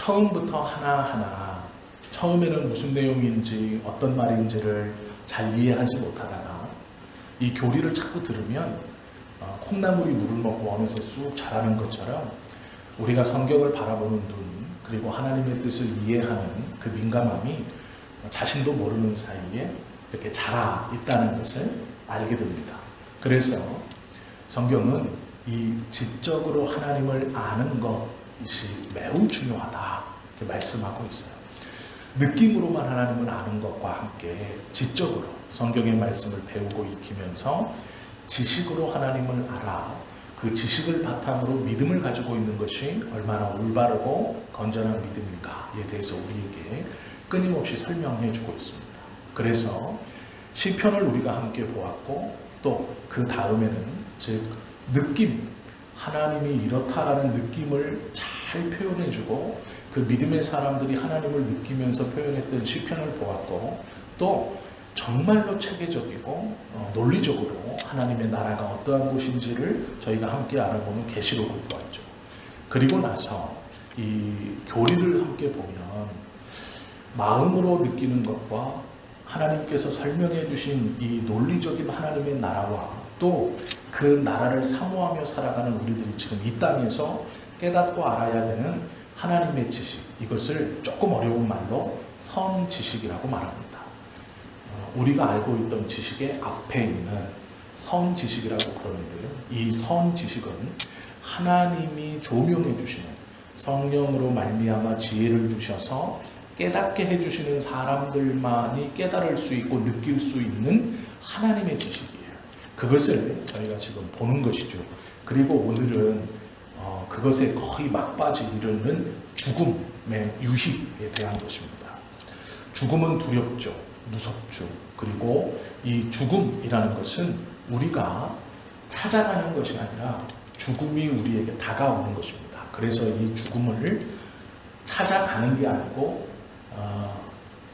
처음부터 하나하나 처음에는 무슨 내용인지 어떤 말인지를 잘 이해하지 못하다가 이 교리를 자꾸 들으면 콩나물이 물을 먹고 어느새 쑥 자라는 것처럼 우리가 성경을 바라보는 눈 그리고 하나님의 뜻을 이해하는 그 민감함이 자신도 모르는 사이에 이렇게 자라 있다는 것을 알게 됩니다. 그래서 성경은 이 지적으로 하나님을 아는 것이 매우 중요하다 이렇게 말씀하고 있어요. 느낌으로만 하나님을 아는 것과 함께 지적으로 성경의 말씀을 배우고 익히면서 지식으로 하나님을 알아 그 지식을 바탕으로 믿음을 가지고 있는 것이 얼마나 올바르고 건전한 믿음인가에 대해서 우리에게 끊임없이 설명해 주고 있습니다. 그래서 시편을 우리가 함께 보았고 또 그 다음에는 즉 느낌, 하나님이 이렇다라는 느낌을 잘 표현해 주고 그 믿음의 사람들이 하나님을 느끼면서 표현했던 시편을 보았고 또 정말로 체계적이고 논리적으로 하나님의 나라가 어떠한 곳인지를 저희가 함께 알아보는 계시록을 보았죠. 그리고 나서 이 교리를 함께 보면 마음으로 느끼는 것과 하나님께서 설명해 주신 이 논리적인 하나님의 나라와 또 그 나라를 사모하며 살아가는 우리들이 지금 이 땅에서 깨닫고 알아야 되는 하나님의 지식, 이것을 조금 어려운 말로 선지식이라고 말합니다. 우리가 알고 있던 지식의 앞에 있는 선지식이라고 그러는데요. 이 선지식은 하나님이 조명해 주시는 성령으로 말미암아 지혜를 주셔서 깨닫게 해주시는 사람들만이 깨달을 수 있고 느낄 수 있는 하나님의 지식이에요. 그것을 저희가 지금 보는 것이죠. 그리고 오늘은 그것에 거의 막바지 이르는 죽음의 유식에 대한 것입니다. 죽음은 두렵죠. 무섭죠. 그리고 이 죽음이라는 것은 우리가 찾아가는 것이 아니라 죽음이 우리에게 다가오는 것입니다. 그래서 이 죽음을 찾아가는 게 아니고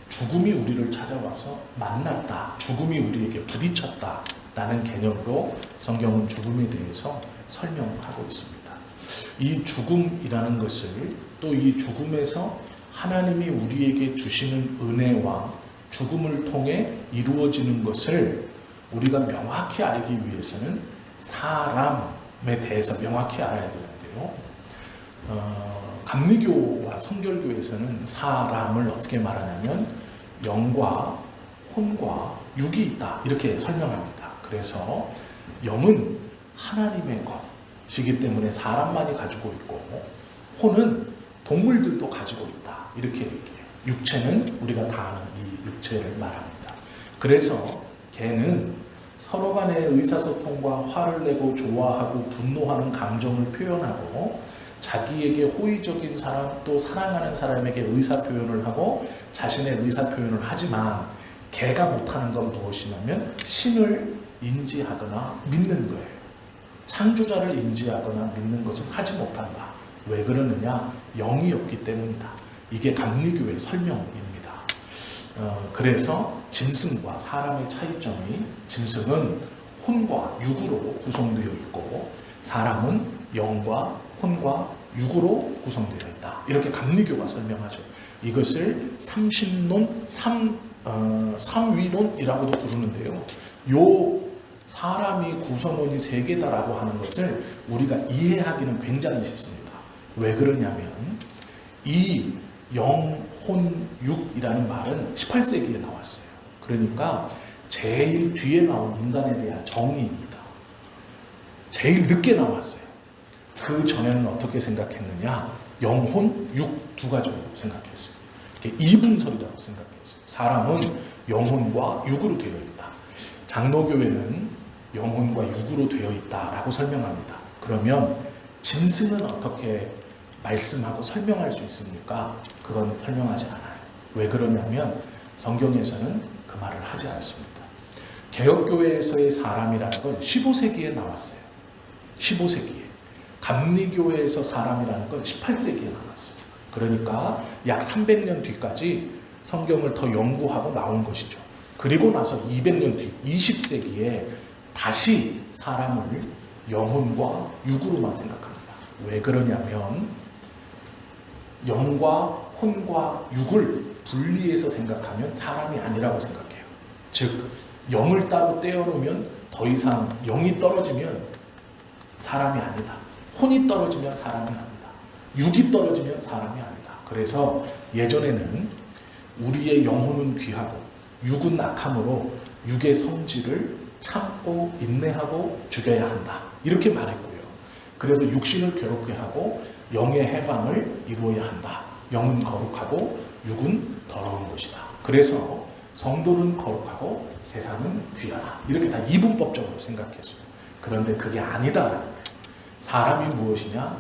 죽음이 우리를 찾아와서 만났다. 죽음이 우리에게 부딪혔다. 라는 개념으로 성경은 죽음에 대해서 설명하고 있습니다. 이 죽음이라는 것을 또 이 죽음에서 하나님이 우리에게 주시는 은혜와 죽음을 통해 이루어지는 것을 우리가 명확히 알기 위해서는 사람에 대해서 명확히 알아야 되는데요. 감리교와 성결교에서는 사람을 어떻게 말하냐면 영과 혼과 육이 있다 이렇게 설명합니다. 그래서 영은 하나님의 것이기 때문에 사람만이 가지고 있고 혼은 동물들도 가지고 있다 이렇게 얘기해요. 육체는 우리가 다 아는 이 육체를 말합니다. 그래서 개는 서로 간의 의사소통과 화를 내고 좋아하고 분노하는 감정을 표현하고 자기에게 호의적인 사람 또 사랑하는 사람에게 의사표현을 하고 자신의 의사표현을 하지만 개가 못하는 건 무엇이냐면 신을 인지하거나 믿는 거예요. 창조자를 인지하거나 믿는 것은 하지 못한다. 왜 그러느냐? 영이 없기 때문이다. 이게 감리교의 설명입니다. 그래서 짐승과 사람의 차이점이 짐승은 혼과 육으로 구성되어 있고 사람은 영과 혼과 육으로 구성되어 있다. 이렇게 감리교가 설명하죠. 이것을 삼신론, 삼위론이라고도 부르는데요. 요 사람이 구성원이 세 개다라고 하는 것을 우리가 이해하기는 굉장히 쉽습니다. 왜 그러냐면 이 영, 혼, 육이라는 말은 18세기에 나왔어요. 그러니까 제일 뒤에 나온 인간에 대한 정의입니다. 제일 늦게 나왔어요. 그 전에는 어떻게 생각했느냐? 영혼, 육 두 가지로 생각했어요. 이분설이라고 생각했어요. 사람은 영혼과 육으로 되어 있다. 장로교회는 영혼과 육으로 되어 있다라고 설명합니다. 그러면 짐승은 어떻게 말씀하고 설명할 수 있습니까? 그건 설명하지 않아요. 왜 그러냐면 성경에서는 그 말을 하지 않습니다. 개혁교회에서의 사람이라는 건 15세기에 나왔어요. 15세기에. 감리교회에서 사람이라는 건 18세기에 나왔어요. 그러니까 약 300년 뒤까지 성경을 더 연구하고 나온 것이죠. 그리고 나서 200년 뒤 20세기에 다시 사람을 영혼과 육으로만 생각합니다. 왜 그러냐면 영과 혼과 육을 분리해서 생각하면 사람이 아니라고 생각해요. 즉 영을 따로 떼어놓으면 더 이상 영이 떨어지면 사람이 아니다. 혼이 떨어지면 사람이 아니다. 육이 떨어지면 사람이 아니다. 그래서 예전에는 우리의 영혼은 귀하고 육은 악함으로 육의 성질을 참고 인내하고 죽여야 한다. 이렇게 말했고요. 그래서 육신을 괴롭게 하고 영의 해방을 이루어야 한다. 영은 거룩하고 육은 더러운 것이다. 그래서 성도는 거룩하고 세상은 귀하다. 이렇게 다 이분법적으로 생각했어요. 그런데 그게 아니다. 사람이 무엇이냐?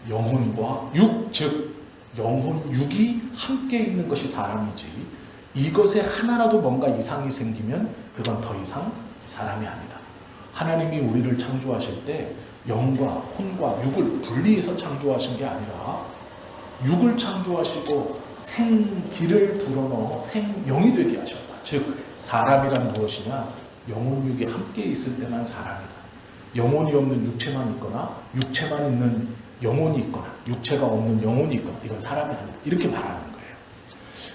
영혼과 육, 즉 영혼, 육이 함께 있는 것이 사람이지 이것에 하나라도 뭔가 이상이 생기면 그건 더 이상 사람이 아니다. 하나님이 우리를 창조하실 때 영과 혼과 육을 분리해서 창조하신 게 아니라 육을 창조하시고 생기를 불어넣어 생영이 되게 하셨다. 즉 사람이란 무엇이냐? 영혼, 육이 함께 있을 때만 사람이다. 영혼이 없는 육체만 있거나 육체만 있는 영혼이 있거나 육체가 없는 영혼이 있거나 이건 사람이 아니다. 이렇게 말하는 거예요.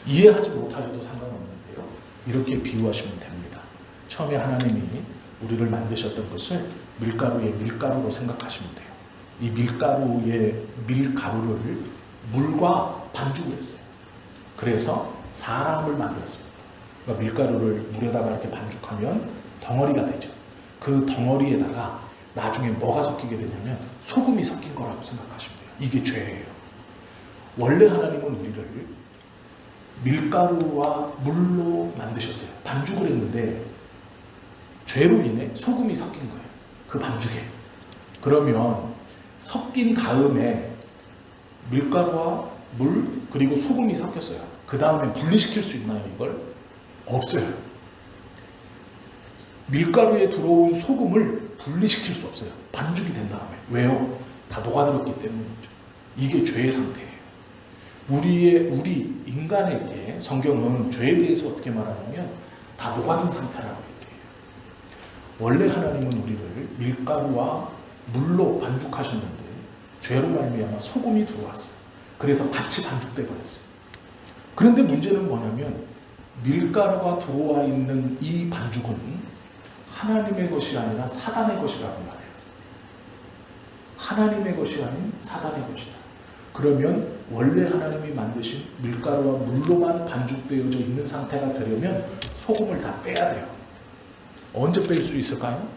이해하지 못하셔도 상관없는데요. 이렇게 비유하시면 됩니다. 처음에 하나님이 우리를 만드셨던 것을 밀가루의 밀가루로 생각하시면 돼요. 이 밀가루의 밀가루를 물과 반죽을 했어요. 그래서 사람을 만들었습니다. 그러니까 밀가루를 물에다가 이렇게 반죽하면 덩어리가 되죠. 그 덩어리에다가 나중에 뭐가 섞이게 되냐면 소금이 섞인 거라고 생각하시면 돼요. 이게 죄예요. 원래 하나님은 우리를 밀가루와 물로 만드셨어요. 반죽을 했는데 죄로 인해 소금이 섞인 거예요. 그 반죽에. 그러면 섞인 다음에 밀가루와 물 그리고 소금이 섞였어요. 그 다음에 분리시킬 수 있나요? 이걸? 없어요. 밀가루에 들어온 소금을 분리시킬 수 없어요. 반죽이 된 다음에. 왜요? 다 녹아들었기 때문이죠. 이게 죄의 상태예요. 우리 인간에게 성경은 죄에 대해서 어떻게 말하냐면 다 녹아든 상태라고 얘기해요. 원래 하나님은 우리를 밀가루와 물로 반죽하셨는데 죄로 말미암아 소금이 들어왔어요. 그래서 같이 반죽돼 버렸어요. 그런데 문제는 뭐냐면 밀가루가 들어와 있는 이 반죽은 하나님의 것이 아니라 사단의 것이라고 말해요. 하나님의 것이 아닌 사단의 것이다. 그러면 원래 하나님이 만드신 밀가루와 물로만 반죽되어져 있는 상태가 되려면 소금을 다 빼야 돼요. 언제 뺄 수 있을까요?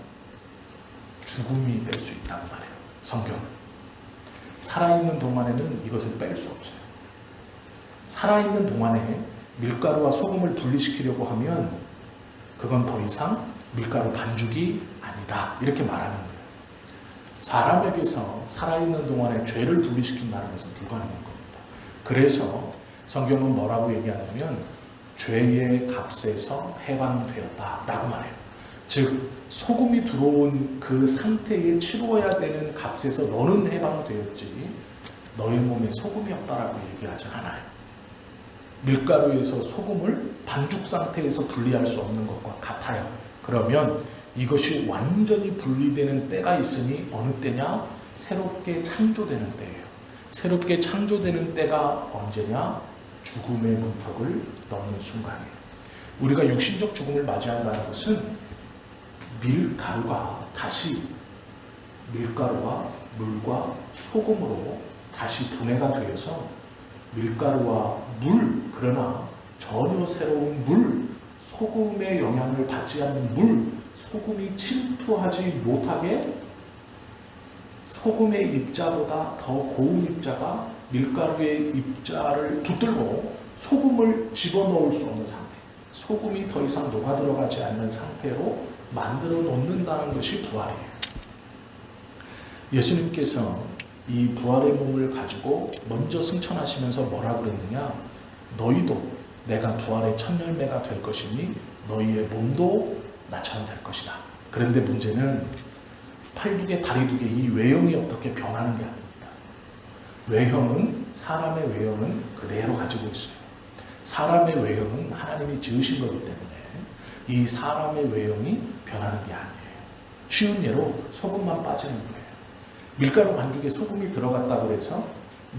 죽음이 뺄 수 있다고 말해요. 성경은. 살아있는 동안에는 이것을 뺄 수 없어요. 살아있는 동안에 밀가루와 소금을 분리시키려고 하면 그건 더 이상 밀가루 반죽이 아니다. 이렇게 말하는 거예요. 사람에게서 살아있는 동안에 죄를 분리시킨다는 것은 불가능한 겁니다. 그래서 성경은 뭐라고 얘기하냐면 죄의 값에서 해방되었다라고 말해요. 즉 소금이 들어온 그 상태에 치루어야 되는 값에서 너는 해방되었지 너의 몸에 소금이 없다라고 얘기하지 않아요. 밀가루에서 소금을 반죽 상태에서 분리할 수 없는 것과 같아요. 그러면 이것이 완전히 분리되는 때가 있으니 어느 때냐? 새롭게 창조되는 때예요. 새롭게 창조되는 때가 언제냐? 죽음의 문턱을 넘는 순간이에요. 우리가 육신적 죽음을 맞이한다는 것은 밀가루가 다시 밀가루와 물과 소금으로 다시 분해가 되어서 밀가루와 물, 그러나 전혀 새로운 물, 소금의 영향을 받지 않는 물, 소금이 침투하지 못하게 소금의 입자보다 더 고운 입자가 밀가루의 입자를 붙들고 소금을 집어넣을 수 없는 상태, 소금이 더 이상 녹아들어가지 않는 상태로 만들어 놓는다는 것이 부활이에요. 예수님께서 이 부활의 몸을 가지고 먼저 승천하시면서 뭐라 그랬느냐? 너희도 내가 부활의 첫 열매가 될 것이니 너희의 몸도 나처럼 될 것이다. 그런데 문제는 팔 두 개, 다리 두 개 이 외형이 어떻게 변하는 게 아닙니다. 외형은 사람의 외형은 그대로 가지고 있어요. 사람의 외형은 하나님이 지으신 거기 때문에 이 사람의 외형이 변하는 게 아니에요. 쉬운 예로 소금만 빠지는 거예요. 밀가루 반죽에 소금이 들어갔다고 해서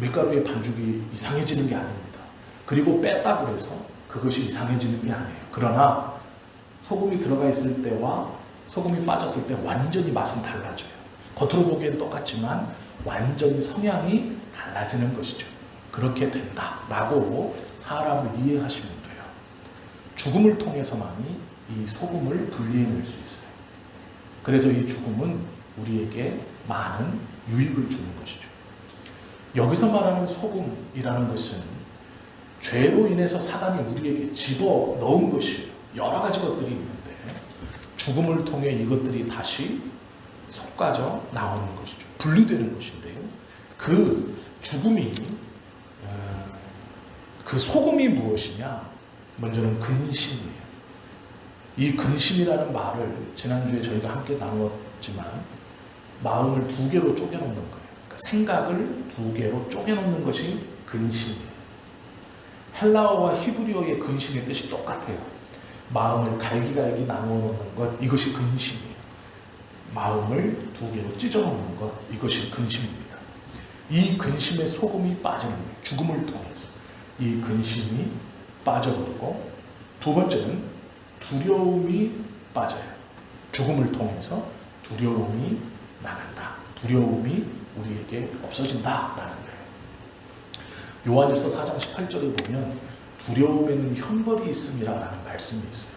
밀가루의 반죽이 이상해지는 게 아닙니다. 그리고 뺐다 그래서 그것이 이상해지는 게 아니에요. 그러나 소금이 들어가 있을 때와 소금이 빠졌을 때 완전히 맛은 달라져요. 겉으로 보기엔 똑같지만 완전히 성향이 달라지는 것이죠. 그렇게 된다라고 사람을 이해하시면 돼요. 죽음을 통해서만이 이 소금을 분리해낼 수 있어요. 그래서 이 죽음은 우리에게 많은 유익을 주는 것이죠. 여기서 말하는 소금이라는 것은 죄로 인해서 사단이 우리에게 집어 넣은 것이에요. 여러 가지 것들이 있는데 죽음을 통해 이것들이 다시 솎아져 나오는 것이죠. 분리되는 것인데요. 그 죽음이 그 소금이 무엇이냐? 먼저는 근심이에요. 이 근심이라는 말을 지난주에 저희가 함께 나누었지만 마음을 두 개로 쪼개놓는 거예요. 그러니까 생각을 두 개로 쪼개놓는 것이 근심이에요. 헬라어와 히브리어의 근심의 뜻이 똑같아요. 마음을 갈기갈기 나누어 놓는 것, 이것이 근심이에요. 마음을 두 개로 찢어 놓는 것, 이것이 근심입니다. 이 근심의 소금이 빠지는 거예요. 죽음을 통해서 이 근심이 빠져버리고, 두 번째는 두려움이 빠져요. 죽음을 통해서 두려움이 나간다. 두려움이 우리에게 없어진다라는 거예요. 요한일서 4장 18절에 보면 두려움에는 형벌이 있음이라는 말씀이 있어요.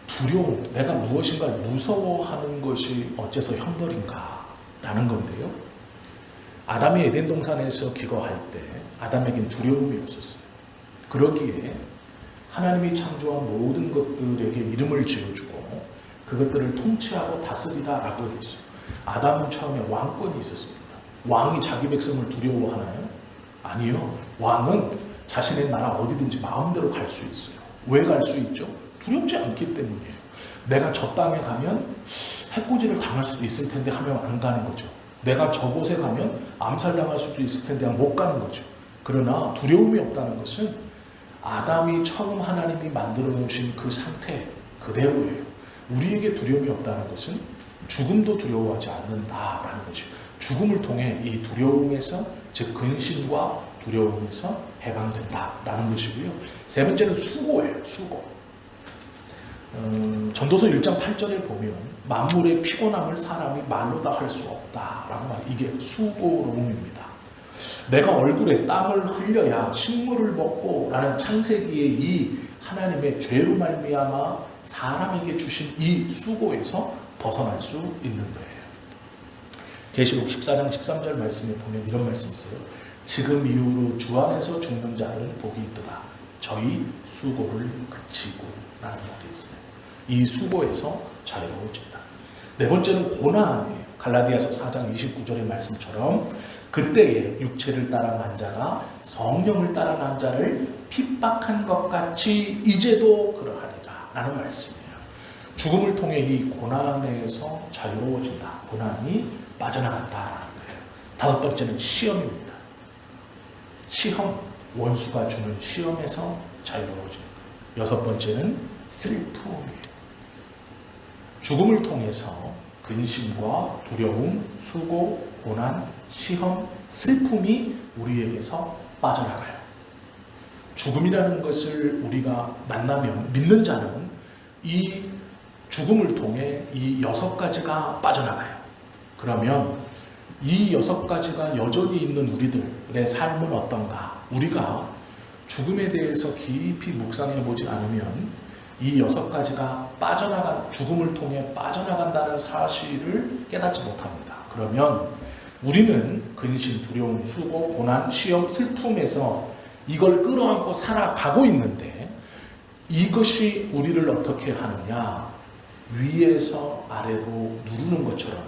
두려움, 내가 무엇인가를 무서워하는 것이 어째서 형벌인가? 라는 건데요. 아담이 에덴 동산에서 기거할 때 아담에겐 두려움이 없었어요. 그러기에 하나님이 창조한 모든 것들에게 이름을 지어주고 그것들을 통치하고 다스리라라고 했어요. 아담은 처음에 왕권이 있었습니다. 왕이 자기 백성을 두려워하나요? 아니요. 왕은 자신의 나라 어디든지 마음대로 갈 수 있어요. 왜 갈 수 있죠? 두렵지 않기 때문이에요. 내가 저 땅에 가면 해코지를 당할 수도 있을 텐데 하면 안 가는 거죠. 내가 저곳에 가면 암살당할 수도 있을 텐데 못 가는 거죠. 그러나 두려움이 없다는 것은 아담이 처음 하나님이 만들어 놓으신 그 상태 그대로예요. 우리에게 두려움이 없다는 것은 죽음도 두려워하지 않는다라는 것이죠. 죽음을 통해 이 두려움에서, 즉 근심과 두려움에서 해방된다라는 것이고요. 세 번째는 수고예요. 수고. 전도서 1장 8절에 보면 만물의 피곤함을 사람이 말로 다 할 수 없다라고 말해요. 이게 수고로움입니다. 내가 얼굴에 땀을 흘려야 식물을 먹고 라는 창세기의 이 하나님의 죄로 말미암아 사람에게 주신 이 수고에서 벗어날 수 있는 거예요. 계시록 14장 13절 말씀에 보면 이런 말씀이 있어요. 지금 이후로 주 안에서 죽는 자들은 복이 있도다. 저희 수고를 그치고 라는 말이 있어요. 이 수고에서 자유로워진다. 네 번째는 고난이에요. 갈라디아서 4장 29절의 말씀처럼 그때에 육체를 따라 난 자가 성령을 따라 난 자를 핍박한 것 같이 이제도 그러하리라 라는 말씀이에요. 죽음을 통해 이 고난에서 자유로워진다. 고난이 빠져나간다라는 거예요. 다섯 번째는 시험입니다. 시험, 원수가 주는 시험에서 자유로워지는 거예요. 여섯 번째는 슬픔이에요. 죽음을 통해서 근심과 두려움, 수고, 고난, 시험, 슬픔이 우리에게서 빠져나가요. 죽음이라는 것을 우리가 만나면 믿는 자는 이 죽음을 통해 이 여섯 가지가 빠져나가요. 그러면 이 여섯 가지가 여전히 있는 우리들의 삶은 어떤가? 우리가 죽음에 대해서 깊이 묵상해 보지 않으면 이 여섯 가지가 죽음을 통해 빠져나간다는 사실을 깨닫지 못합니다. 그러면 우리는 근심, 두려움, 수고, 고난, 시험, 슬픔에서 이걸 끌어안고 살아가고 있는데 이것이 우리를 어떻게 하느냐? 위에서 아래로 누르는 것처럼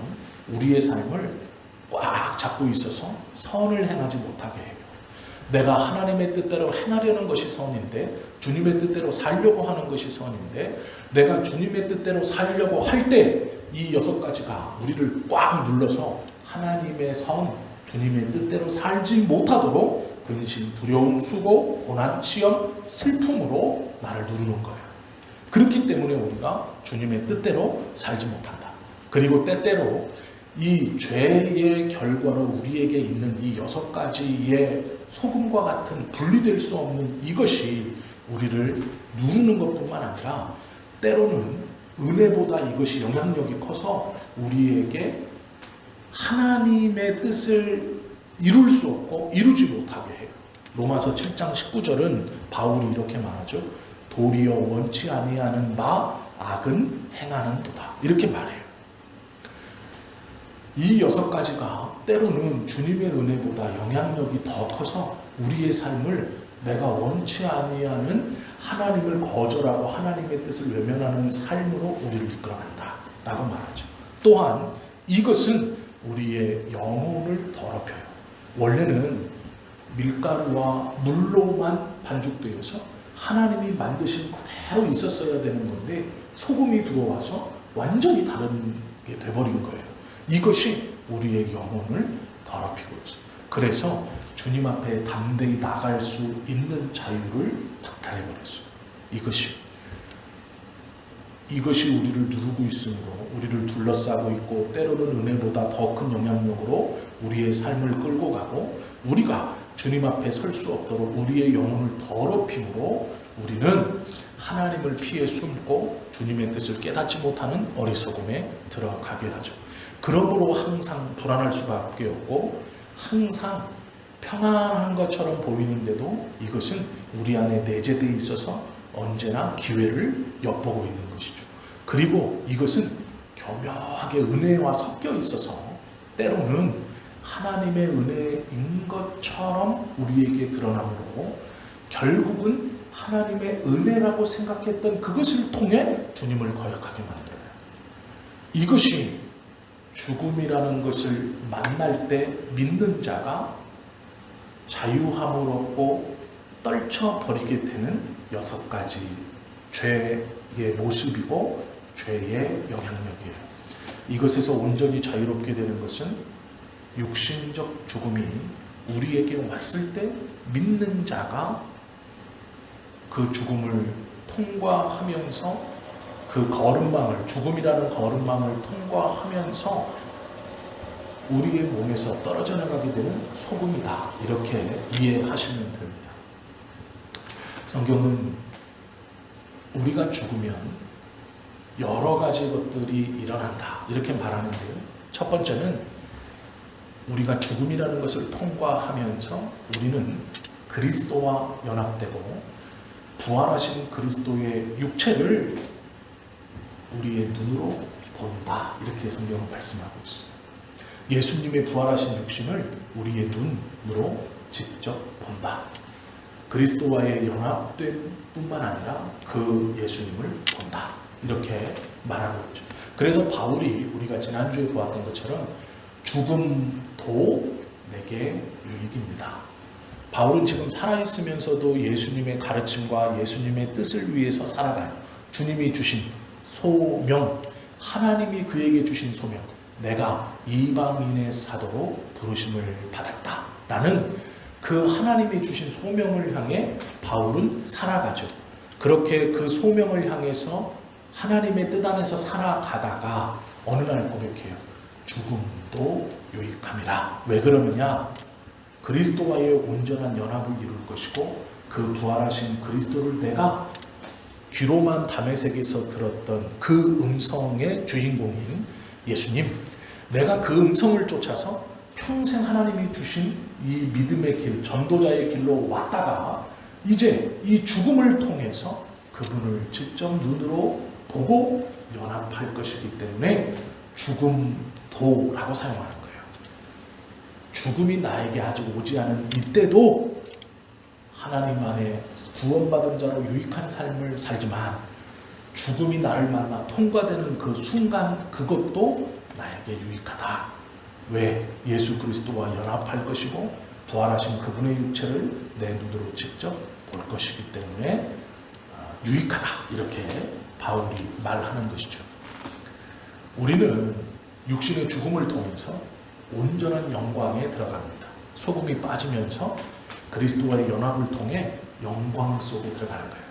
우리의 삶을 꽉 잡고 있어서 선을 행하지 못하게 해요. 내가 하나님의 뜻대로 행하려는 것이 선인데 주님의 뜻대로 살려고 하는 것이 선인데 내가 주님의 뜻대로 살려고 할 때 이 여섯 가지가 우리를 꽉 눌러서 하나님의 선, 주님의 뜻대로 살지 못하도록 근심, 두려움, 수고, 고난, 시험, 슬픔으로 나를 누르는 거예요. 그렇기 때문에 우리가 주님의 뜻대로 살지 못한다. 그리고 때때로 이 죄의 결과로 우리에게 있는 이 6가지의 소금과 같은 분리될 수 없는 이것이 우리를 누르는 것뿐만 아니라 때로는 은혜보다 이것이 영향력이 커서 우리에게 하나님의 뜻을 이룰 수 없고 이루지 못하게 해요. 로마서 7장 19절은 바울이 이렇게 말하죠. 도리어 원치 아니하는 바 악은 행하는도다. 이렇게 말해요. 이 6가지가 때로는 주님의 은혜보다 영향력이 더 커서 우리의 삶을 내가 원치 아니하는 하나님을 거절하고 하나님의 뜻을 외면하는 삶으로 우리를 이끌어간다 라고 말하죠. 또한 이것은 우리의 영혼을 더럽혀요. 원래는 밀가루와 물로만 반죽되어서 하나님이 만드신 그대로 있었어야 되는 건데 소금이 들어와서 완전히 다른 게 돼버린 거예요. 이것이 우리의 영혼을 더럽히고 있어요. 그래서 주님 앞에 담대히 나갈 수 있는 자유를 박탈해버렸어요. 이것이 우리를 누르고 있으므로 우리를 둘러싸고 있고 때로는 은혜보다 더 큰 영향력으로 우리의 삶을 끌고 가고 우리가 주님 앞에 설 수 없도록 우리의 영혼을 더럽힘으로 우리는 하나님을 피해 숨고 주님의 뜻을 깨닫지 못하는 어리석음에 들어가게 하죠. 그러므로 항상 불안할 수밖에 없고 항상 평안한 것처럼 보이는데도 이것은 우리 안에 내재되어 있어서 언제나 기회를 엿보고 있는 것이죠. 그리고 이것은 교묘하게 은혜와 섞여 있어서 때로는 하나님의 은혜인 것처럼 우리에게 드러나므로 결국은 하나님의 은혜라고 생각했던 그것을 통해 주님을 거역하게 만들어요. 이것이 죽음이라는 것을 만날 때 믿는 자가 자유함을 얻고 떨쳐버리게 되는 6가지 죄의 모습이고 죄의 영향력이에요. 이것에서 온전히 자유롭게 되는 것은 육신적 죽음이 우리에게 왔을 때 믿는 자가 그 죽음을 통과하면서 그 걸음망을, 죽음이라는 걸음망을 통과하면서 우리의 몸에서 떨어져 나가게 되는 소금이다. 이렇게 이해하시면 됩니다. 성경은 우리가 죽으면 여러 가지 것들이 일어난다. 이렇게 말하는데요. 첫 번째는 우리가 죽음이라는 것을 통과하면서 우리는 그리스도와 연합되고 부활하신 그리스도의 육체를 우리의 눈으로 본다. 이렇게 성경은 말씀하고 있어요. 예수님의 부활하신 육신을 우리의 눈으로 직접 본다. 그리스도와의 연합됨 뿐만 아니라 그 예수님을 본다. 이렇게 말하고 있죠. 그래서 바울이 우리가 지난주에 보았던 것처럼 죽음도 내게 유익입니다. 바울은 지금 살아있으면서도 예수님의 가르침과 예수님의 뜻을 위해서 살아가요. 주님이 주신 소명, 하나님이 그에게 주신 소명, 내가 이방인의 사도로 부르심을 받았다 라는 그 하나님이 주신 소명을 향해 바울은 살아가죠. 그렇게 그 소명을 향해서 하나님의 뜻 안에서 살아가다가 어느 날 고백해요. 죽음도 유익함이라. 왜 그러느냐? 그리스도와의 온전한 연합을 이룰 것이고 그 부활하신 그리스도를 내가 귀로만 다메섹에서 들었던 그 음성의 주인공인 예수님, 내가 그 음성을 쫓아서 평생 하나님이 주신 이 믿음의 길, 전도자의 길로 왔다가 이제 이 죽음을 통해서 그분을 직접 눈으로 보고 연합할 것이기 때문에 죽음도라고 사용하는 거예요. 죽음이 나에게 아직 오지 않은 이때도 하나님 안에 구원받은 자로 유익한 삶을 살지만 죽음이 나를 만나 통과되는 그 순간 그것도 나에게 유익하다. 왜? 예수 그리스도와 연합할 것이고 부활하신 그분의 육체를 내 눈으로 직접 볼 것이기 때문에 유익하다. 이렇게 바울이 말하는 것이죠. 우리는 육신의 죽음을 통해서 온전한 영광에 들어갑니다. 소금이 빠지면서 그리스도와의 연합을 통해 영광 속에 들어가는 거예요.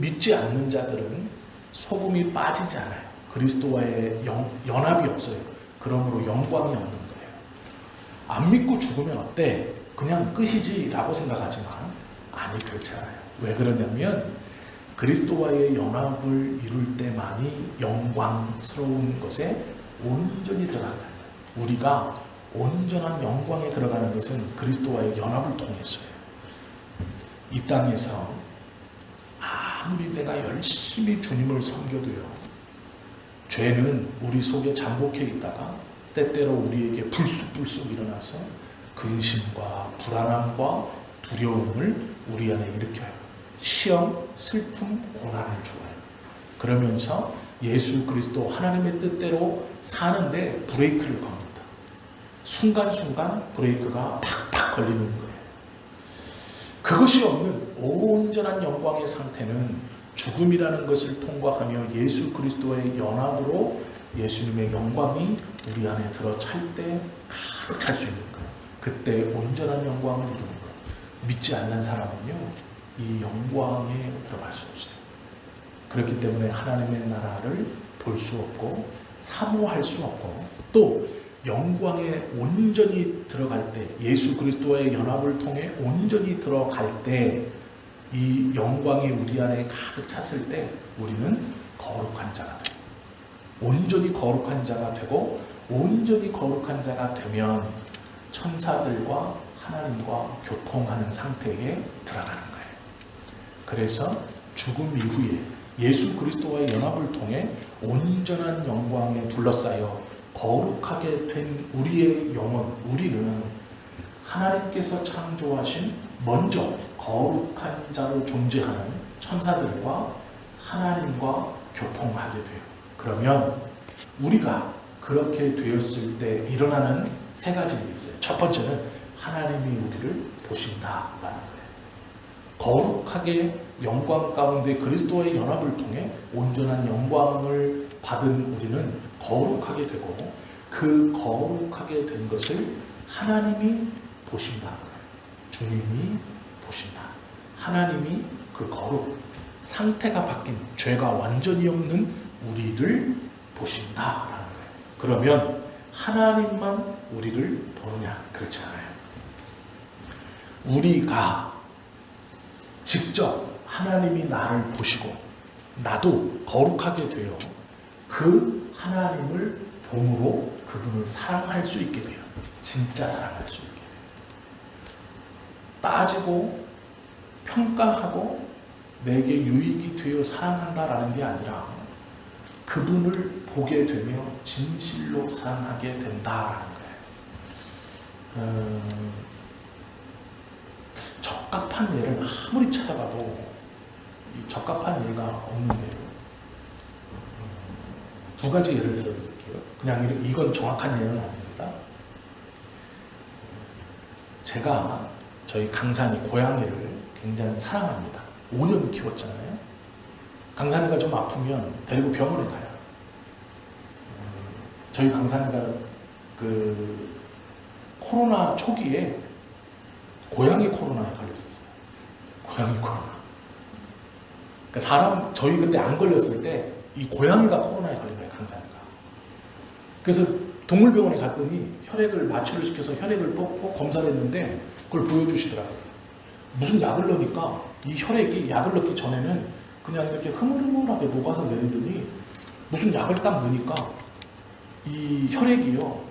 믿지 않는 자들은 소금이 빠지지 않아요. 그리스도와의 연합이 없어요. 그러므로 영광이 없는 거예요. 안 믿고 죽으면 어때? 그냥 끝이지 라고 생각하지만 아니, 그렇지 않아요. 왜 그러냐면 그리스도와의 연합을 이룰 때만이 영광스러운 것에 온전히 들어간다. 우리가 온전한 영광에 들어가는 것은 그리스도와의 연합을 통해서예요. 이 땅에서 아무리 내가 열심히 주님을 섬겨도요, 죄는 우리 속에 잠복해 있다가 때때로 우리에게 불쑥불쑥 일어나서 근심과 불안함과 두려움을 우리 안에 일으켜요. 시험, 슬픔, 고난을 주어요. 그러면서 예수 그리스도 하나님의 뜻대로 사는데 브레이크를 겁니다. 순간순간 브레이크가 팍팍 걸리는 거예요. 그것이 없는 온전한 영광의 상태는 죽음이라는 것을 통과하며 예수 그리스도의 연합으로 예수님의 영광이 우리 안에 들어찰 때 가득 찰 수 있는 거예요. 그때 온전한 영광을 이루는 거예요. 믿지 않는 사람은요, 이 영광에 들어갈 수 없어요. 그렇기 때문에 하나님의 나라를 볼 수 없고 사모할 수 없고, 또 영광에 온전히 들어갈 때, 예수 그리스도와의 연합을 통해 온전히 들어갈 때, 이 영광이 우리 안에 가득 찼을 때 우리는 거룩한 자가 돼요. 온전히 거룩한 자가 되고, 온전히 거룩한 자가 되면 천사들과 하나님과 교통하는 상태에 들어가는 거예요. 그래서 죽음 이후에 예수 그리스도와의 연합을 통해 온전한 영광에 둘러싸여 거룩하게 된 우리의 영혼, 우리는 하나님께서 창조하신 먼저 거룩한 자로 존재하는 천사들과 하나님과 교통하게 돼요. 그러면 우리가 그렇게 되었을 때 일어나는 세 가지 일이 있어요. 첫 번째는 하나님이 우리를 보신다라는 거예요. 거룩하게 영광 가운데 그리스도의 연합을 통해 온전한 영광을 받은 우리는 거룩하게 되고, 그 거룩하게 된 것을 하나님이 보신다. 주님이 보신다. 하나님이 그 거룩, 상태가 바뀐, 죄가 완전히 없는 우리를 보신다라는 거예요. 그러면 하나님만 우리를 보느냐? 그렇지 않아요. 우리가 직접 하나님이 나를 보시고 나도 거룩하게 되어 그 하나님을 봄으로 그분을 사랑할 수 있게 돼요. 진짜 사랑할 수 있게 돼요. 따지고 평가하고 내게 유익이 되어 사랑한다라는 게 아니라 그분을 보게 되며 진실로 사랑하게 된다라는 거예요. 적합한 예를 아무리 찾아봐도 이 적합한 예가 없는데요. 두 가지 예를 들어드릴게요. 그냥 이건 정확한 예는 아닙니다. 제가 저희 강산이 고양이를 굉장히 사랑합니다. 5년 키웠잖아요. 강산이가 좀 아프면 데리고 병원에 가요. 저희 강산이가 그 코로나 초기에 고양이 코로나에 걸렸었어요. 고양이 코로나. 그러니까 저희 그때 안 걸렸을 때 이 고양이가 코로나에 걸린 거예요, 강산이가. 그래서 동물병원에 갔더니 혈액을 마취를 시켜서 혈액을 뽑고 검사를 했는데 그걸 보여주시더라고요. 무슨 약을 넣으니까 이 혈액이 약을 넣기 전에는 그냥 이렇게 흐물흐물하게 녹아서 내리더니 무슨 약을 딱 넣으니까 이 혈액이요,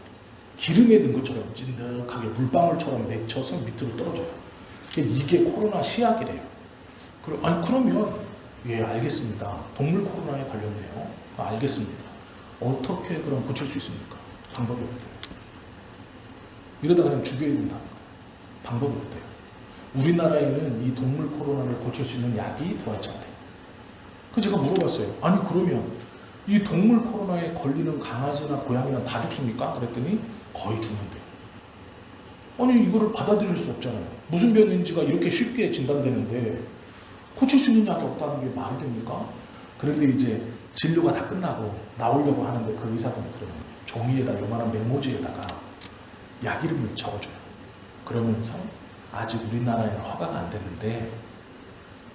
기름에 넣은 것처럼 찐득하게 물방울처럼 맺혀서 밑으로 떨어져요. 이게 코로나 시약이래요. 그러면 예, 알겠습니다. 동물 코로나에 걸렸네요. 알겠습니다. 어떻게 그럼 고칠 수 있습니까? 방법이 없대요. 이러다 그냥 죽여야 된다. 방법이 없대요. 우리나라에는 이 동물 코로나를 고칠 수 있는 약이 들어있지 않대요. 그래서 제가 물어봤어요. 아니 그러면 이 동물 코로나에 걸리는 강아지나 고양이나 다 죽습니까? 그랬더니 거의 죽는데요. 아니 이거를 받아들일 수 없잖아요. 무슨 병인지가 이렇게 쉽게 진단되는데 고칠 수 있는 약이 없다는 게 말이 됩니까? 그런데 이제 진료가 다 끝나고 나오려고 하는데 그 의사분이 그러는 거예요. 종이에다 요만한 메모지에다가 약 이름을 적어줘요. 그러면서 아직 우리나라에는 허가가 안 됐는데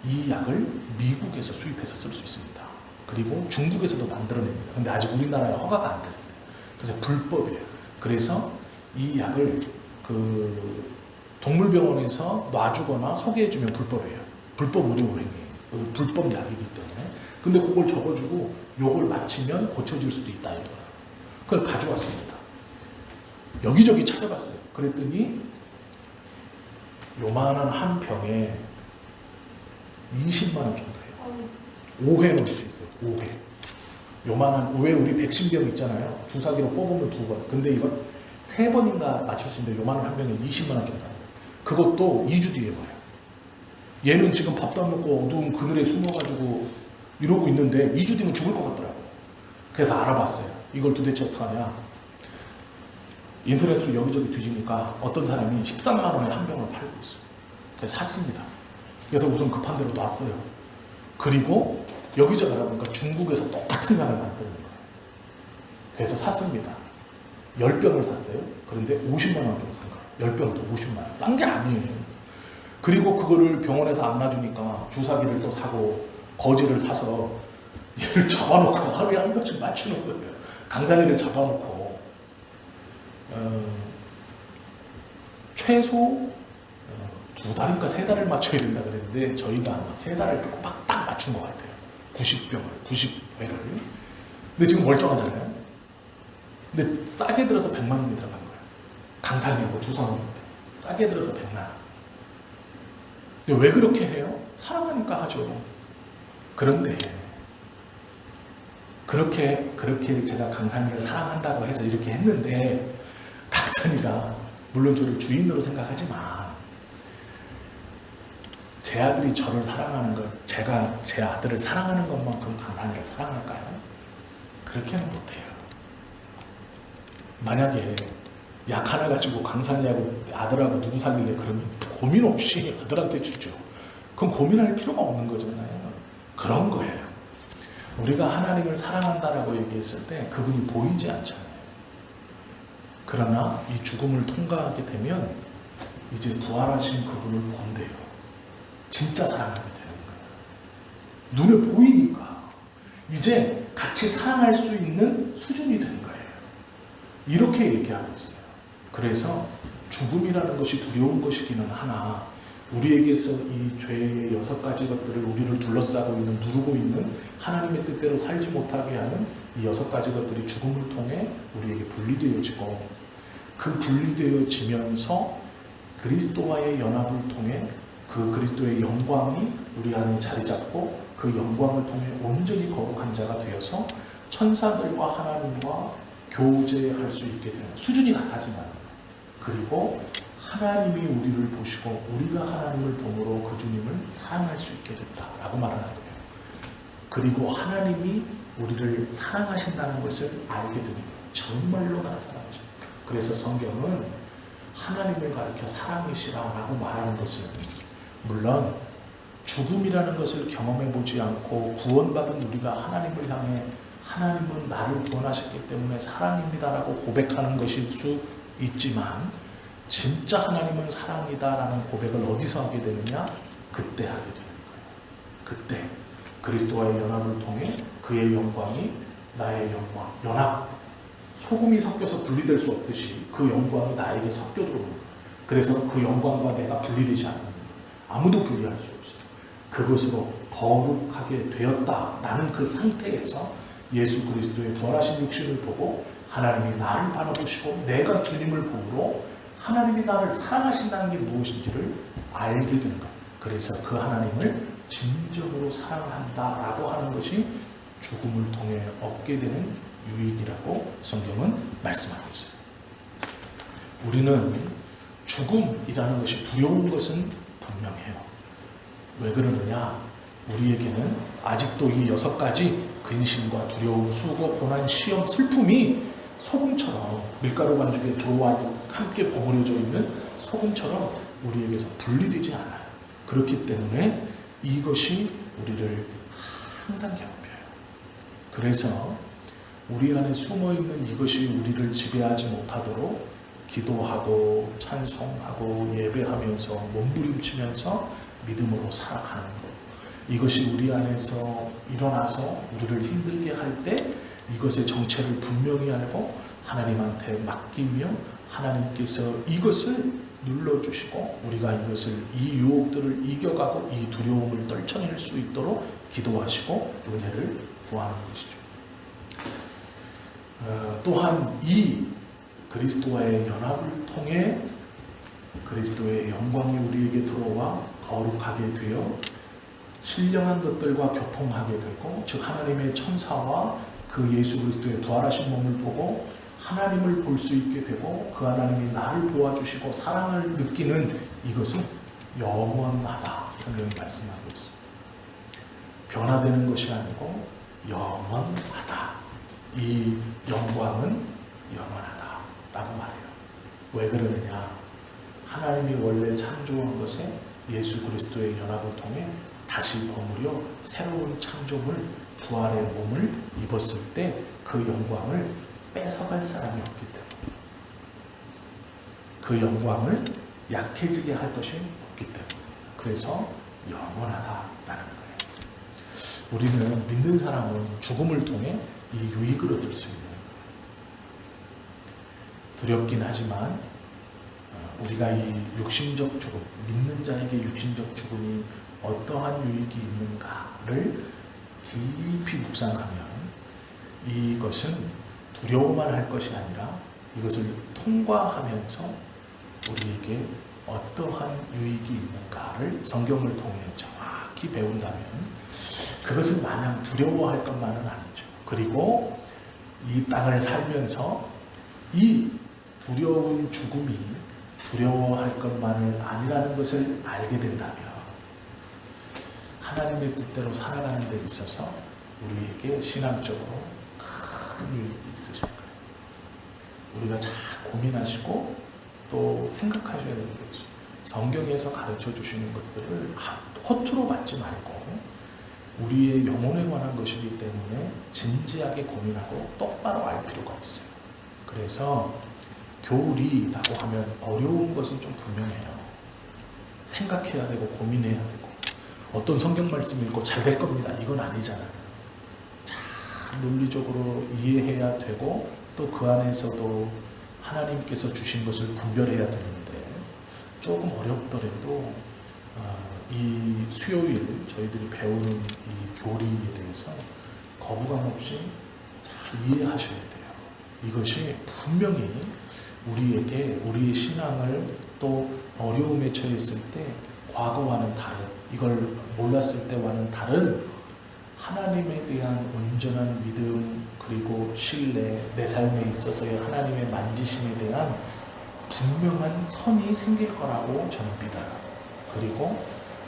이 약을 미국에서 수입해서 쓸 수 있습니다. 그리고 중국에서도 만들어냅니다. 근데 아직 우리나라에 허가가 안 됐어요. 그래서 불법이에요. 그래서 이 약을 그 동물병원에서 놔주거나 소개해주면 불법이에요. 불법 의료행위, 불법 약이기 때문에. 근데 그걸 적어주고 요걸 마치면 고쳐질 수도 있다 이러더라고요. 그걸 가져왔습니다. 여기저기 찾아봤어요. 그랬더니 요만한 한 병에 20만 원 정도 해요. 5회 넣을 수 있어요. 5회. 요만한, 왜 우리 백신병 있잖아요. 주사기로 뽑으면 2번. 근데 이건 3번인가 맞출 수 있는데 요만한 한 병에 20만 원 정도 해요. 그것도 2주 뒤에 봐요. 얘는 지금 밥도 안 먹고 어두운 그늘에 숨어가지고 이러고 있는데 2주 뒤면 죽을 것 같더라고요. 그래서 알아봤어요. 이걸 도대체 어떡하냐. 인터넷으로 여기저기 뒤지니까 어떤 사람이 13만 원에 한 병을 팔고 있어요. 그래서 샀습니다. 그래서 우선 급한 대로 놨어요. 그리고 여기저기 알아보니까 중국에서 똑같은 약을 만드는 거예요. 그래서 샀습니다. 10병을 샀어요. 그런데 50만 원대로 산 거예요. 10병도 50만 원. 싼 게 아니에요. 그리고 그거를 병원에서 안 놔주니까 주사기를 또 사고 거지를 사서 얘를 잡아놓고 하루에 한 병씩 맞추는 거예요. 강산이를 잡아놓고 최소 2달인가 3달을 맞춰야 된다 그랬는데 저희가 아마 3달을 딱 맞춘 것 같아요. 90회를. 근데 지금 멀쩡하잖아요. 근데 싸게 들어서 100만 원이 들어간 거예요. 강산이하고 주사놓는데 싸게 들어서 100만 원. 근데 왜 그렇게 해요? 사랑하니까 하죠. 그런데 그렇게 제가 강산이를 사랑한다고 해서 이렇게 했는데 강산이가 물론 저를 주인으로 생각하지만 제 아들이 저를 사랑하는 걸 제가 제 아들을 사랑하는 것만큼 강산이를 사랑할까요? 그렇게는 못해요. 만약에 약 하나 가지고 강산이하고 아들하고 누구 살릴래 그러면 고민 없이 아들한테 주죠. 그럼 고민할 필요가 없는 거잖아요. 그런 거예요. 우리가 하나님을 사랑한다라고 얘기했을 때 그분이 보이지 않잖아요. 그러나 이 죽음을 통과하게 되면 이제 부활하신 그분을 본대요. 진짜 사랑하게 되는 거예요. 눈에 보이니까 이제 같이 사랑할 수 있는 수준이 된 거예요. 이렇게 얘기하고 있어요. 그래서 죽음이라는 것이 두려운 것이기는 하나 우리에게서 이 죄의 6가지 것들을 우리를 둘러싸고 있는 누르고 있는 하나님의 뜻대로 살지 못하게 하는 이 6가지 것들이 죽음을 통해 우리에게 분리되어지고 그 분리되어지면서 그리스도와의 연합을 통해 그 그리스도의 영광이 우리 안에 자리 잡고 그 영광을 통해 온전히 거룩한 자가 되어서 천사들과 하나님과 교제할 수 있게 되는 수준이 같아지는 그리고 하나님이 우리를 보시고 우리가 하나님을 보므로 그 주님을 사랑할 수 있게 됐다라고 말하는 거예요. 그리고 하나님이 우리를 사랑하신다는 것을 알게 되는 거예요. 정말로 나를 사랑하죠. 그래서 성경은 하나님을 가리켜 사랑이시라고 말하는 것은 물론 죽음이라는 것을 경험해 보지 않고 구원받은 우리가 하나님을 향해 하나님은 나를 구원하셨기 때문에 사랑입니다라고 고백하는 것일 수 있지만 진짜 하나님은 사랑이다라는 고백을 어디서 하게 되느냐? 그때 하게 되는 거예요. 그때 그리스도와의 연합을 통해 그의 영광이 나의 영광, 연합, 소금이 섞여서 분리될 수 없듯이 그 영광이 나에게 섞여 들어오는 거예요. 그래서 그 영광과 내가 분리되지 않는 거예요. 아무도 분리할 수 없어요. 그것으로 거룩하게 되었다라는 그 상태에서 예수 그리스도의 부활하신 육신을 보고 하나님이 나를 바라보시고 내가 주님을 보므로 하나님이 나를 사랑하신다는 게 무엇인지를 알게 되는 거예요. 그래서 그 하나님을 진정으로 사랑한다라고 하는 것이 죽음을 통해 얻게 되는 유익이라고 성경은 말씀하고 있어요. 우리는 죽음이라는 것이 두려운 것은 분명해요. 왜 그러느냐? 우리에게는 아직도 이 6가지 근심과 두려움, 수고, 고난, 시험, 슬픔이 소금처럼 밀가루 반죽에 들어와 함께 버무려져 있는 소금처럼 우리에게서 분리되지 않아요. 그렇기 때문에 이것이 우리를 항상 괴롭혀요. 그래서 우리 안에 숨어있는 이것이 우리를 지배하지 못하도록 기도하고 찬송하고 예배하면서 몸부림치면서 믿음으로 살아가는 것. 이것이 우리 안에서 일어나서 우리를 힘들게 할 때 이것의 정체를 분명히 알고 하나님한테 맡기며 하나님께서 이것을 눌러주시고 우리가 이 유혹들을 이겨가고 이 두려움을 떨쳐낼 수 있도록 기도하시고 은혜를 구하는 것이죠. 또한 이 그리스도와의 연합을 통해 그리스도의 영광이 우리에게 들어와 거룩하게 되어 신령한 것들과 교통하게 되고, 즉 하나님의 천사와 그 예수 그리스도의 부활하신 몸을 보고 하나님을 볼 수 있게 되고 그 하나님이 나를 도와주시고 사랑을 느끼는 이것은 영원하다. 성경이 말씀하고 있습니다. 변화되는 것이 아니고 영원하다. 이 영광은 영원하다라고 말해요. 왜 그러느냐? 하나님이 원래 창조한 것에 예수 그리스도의 연합을 통해 다시 버무려 새로운 창조물, 부활의 몸을 입었을 때 그 영광을 뺏어갈 사람이 없기 때문에, 그 영광을 약해지게 할 것이 없기 때문에, 그래서 영원하다라는 거예요. 우리는 믿는 사람은 죽음을 통해 이 유익을 얻을 수 있는, 두렵긴 하지만 우리가 이 육신적 죽음, 믿는 자에게 육신적 죽음이 어떠한 유익이 있는가를 깊이 묵상하면 이것은 두려워만 할 것이 아니라 이것을 통과하면서 우리에게 어떠한 유익이 있는가를 성경을 통해 정확히 배운다면 그것은 마냥 두려워할 것만은 아니죠. 그리고 이 땅을 살면서 이 두려운 죽음이 두려워할 것만은 아니라는 것을 알게 된다면 하나님의 뜻대로 살아가는 데 있어서 우리에게 신앙적으로 큰 유익이 있으실 거예요. 우리가 잘 고민하시고 또 생각하셔야 되는 거죠. 성경에서 가르쳐 주시는 것들을 허투루 받지 말고 우리의 영혼에 관한 것이기 때문에 진지하게 고민하고 똑바로 알 필요가 있어요. 그래서 교리라고 하면 어려운 것은 좀 분명해요. 생각해야 되고 고민해야 되고 어떤 성경 말씀 읽고 잘 될 겁니다. 이건 아니잖아요. 잘 논리적으로 이해해야 되고 또 그 안에서도 하나님께서 주신 것을 분별해야 되는데 조금 어렵더라도 이 수요일 저희들이 배우는 이 교리에 대해서 거부감 없이 잘 이해하셔야 돼요. 이것이 분명히 우리에게 우리의 신앙을 또 어려움에 처했을 때 과거와는 다른, 이걸 몰랐을 때와는 다른 하나님에 대한 온전한 믿음 그리고 신뢰, 내 삶에 있어서의 하나님의 만지심에 대한 분명한 선이 생길 거라고 저는 믿어요. 그리고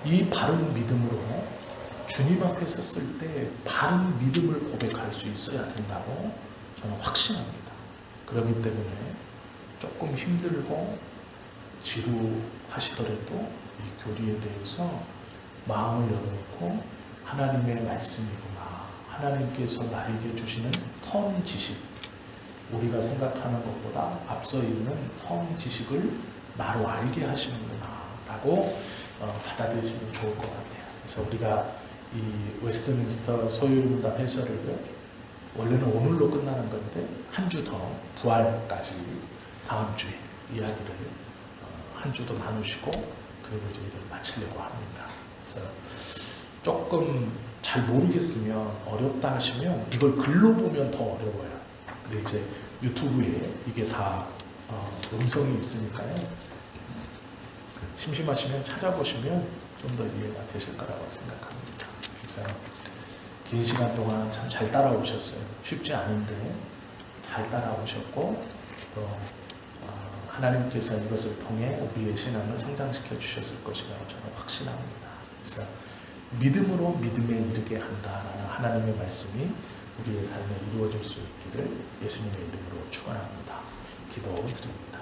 이 바른 믿음으로 주님 앞에 섰을 때 바른 믿음을 고백할 수 있어야 된다고 저는 확신합니다. 그렇기 때문에 조금 힘들고 지루하시더라도 이 교리에 대해서 마음을 열어놓고 하나님의 말씀이구나, 하나님께서 나에게 주시는 선 지식, 우리가 생각하는 것보다 앞서 있는 선 지식을 나로 알게 하시는구나 라고 받아들이시면 좋을 것 같아요. 그래서 우리가 이 웨스트민스터 소요리 문답 해설을 원래는 오늘로 끝나는 건데 한 주 더 부활까지 다음 주에 이야기를 한 주도 나누시고 그리고 이제 이걸 마치려고 합니다. 그래서 조금 잘 모르겠으면 어렵다 하시면 이걸 글로 보면 더 어려워요. 근데 이제 유튜브에 이게 다 음성이 있으니까요. 심심하시면 찾아보시면 좀 더 이해가 되실 거라고 생각합니다. 그래서 긴 시간 동안 참 잘 따라오셨어요. 쉽지 않은데 잘 따라오셨고 또 하나님께서 이것을 통해 우리의 신앙을 성장시켜 주셨을 것이라고 저는 확신합니다. 그래서 믿음으로 믿음에 이르게 한다라는 하나님의 말씀이 우리의 삶에 이루어질 수 있기를 예수님의 이름으로 축원합니다. 기도드립니다.